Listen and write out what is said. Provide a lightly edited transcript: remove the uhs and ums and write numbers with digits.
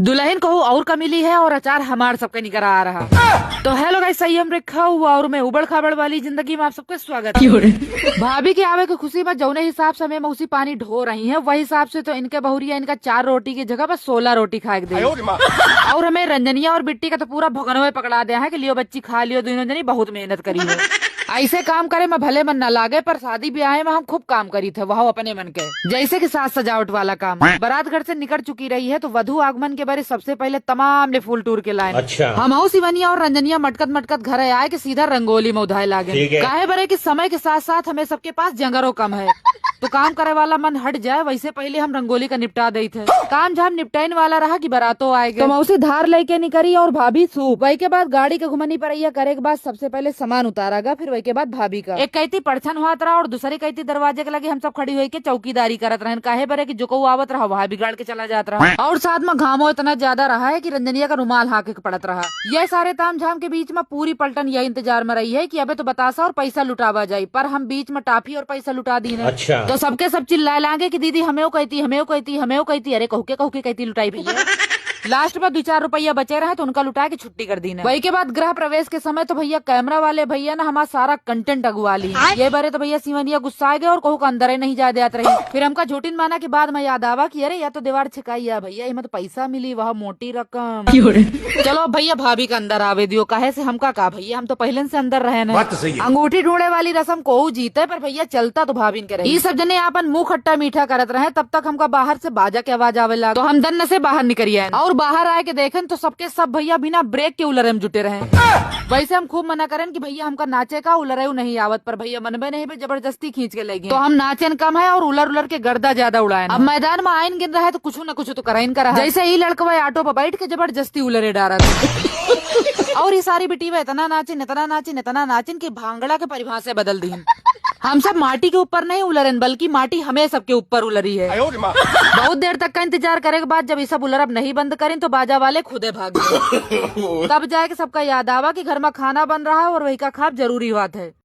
दुल्हन को और का मिली है और अचार हमार सबके निकर आ रहा। तो हेलो गाइस, सही हम रेखा हुआ और मैं उबड़ खाबड़ वाली जिंदगी में आप सबका स्वागत है। भाभी के आवे की खुशी में जौने हिसाब से हमें मौसी पानी ढो रही है, वही हिसाब से तो इनके बहुरिया इनका 4 रोटी की जगह पर 16 रोटी खा के दे। और हमें रंजनिया और बिट्टी का तो पूरा भगनवे पकड़ा दिया है कि लियो बच्ची खा लियो, दोनों जनी बहुत मेहनत करी है। ऐसे काम करे में भले मन न लागे, पर शादी ब्याह में हम खूब काम करी थे, वह अपने मन के। जैसे कि साज सजावट वाला काम। बारात घर से निकल चुकी रही है तो वधु आगमन के बारे सबसे पहले तमाम ने फूल टूर के लाए। अच्छा। हम सिवनिया और रंजनिया मटकत मटकत घर आए कि सीधा रंगोली में उधाए लागे। काहे बरे कि समय के साथ साथ हमें सबके पास जंगरों कम है, तो काम करे वाला मन हट जाए, वैसे पहले हम रंगोली का निपटा दे थे। काम झाम निपटाइन वाला रहा कि बरातो आएगा, तो मौसी धार लेके निकली और भाभी सूप। वही के बाद गाड़ी के घुमनी परैया करे के बाद सबसे पहले सामान उतारागा, फिर वही के बाद भाभी का एक कहती पड़छन हुआ रहा और दूसरी कहती दरवाजे के लगे हम सब खड़ी हुई के चौकीदारी करत रहे। काहे बरे कि जो को आवत रहा वहाँ बिगाड़ के चला जाता रहा, और साथ में घामो इतना ज्यादा रहा है कि रंजनिया का रुमाल हाके पड़त रहा। ये सारे ताम झाम के बीच में पूरी पलटन यह इंतजार में रही है कि अबे तो बतासा और पैसा लुटावा जाये, पर हम बीच में टाफी और पैसा लुटा दी। अच्छा। तो सबके सब चिल्लाए लागे कि दीदी हमें कहती हमें कहती हमें कहती, अरे कहू के कहती लुटाई भैया। लास्ट में 2-4 रुपया बचे रहे तो उनका लुटा के छुट्टी कर दी। वही के बाद गृह प्रवेश के समय तो भैया कैमरा वाले भैया ना हमारा सारा कंटेंट अगुआ ली। ये बारे तो भैया सिवनिया गुस्सा गए और कहू का अंदर ही नहीं जा देते रही। फिर हमका झूठिन माना के बाद मैं याद आवा कि अरे या तो दीवार छिकाई या भैया इमें तो पैसा मिली, वह मोटी रकम। चलो भैया भाभी का अंदर आवे दियो, कहे से हमका का भैया हम तो पहले से अंदर रहे न। अंगूठी ढूंढे वाली रस्म को जीते, पर भैया चलता तो भाभी के रहे। सब जने अपन मुंह खट्टा मीठा करत रहे, तब तक हमका बाहर से बाजा के आवाज आवे लगा, तो हम दन्न से बाहर निकल आए और बाहर आए के देखें तो सबके सब भैया बिना ब्रेक के उलरे में जुटे रहे। वैसे हम खूब मना करें कि भैया हमका नाचे का उलरे नहीं आवत, पर भैया मनबे नहीं पे जबरदस्ती खींच के ले गए। तो हम नाचन कम है और उलर के गर्दा ज्यादा उड़ाए। अब मैदान में आयन गिन रहा है तो कुछ न कुछ तो कराइन करा। जैसे ही लड़कवा ऑटो पर बैठ के जबरदस्ती उलरे डारा और ये सारी बिटी में इतना नाचिन की भांगड़ा के परिभाषा बदल दी। हम सब माटी के ऊपर नहीं उलरन, बल्कि माटी हमें सबके ऊपर उलरी है। बहुत देर तक का इंतजार करे के बाद जब ये सब उलरब नहीं बंद करें तो बाजा वाले खुदे भाग गए। तब जाके सबका याद आवा कि घर में खाना बन रहा है और वही का खाप जरूरी बात है।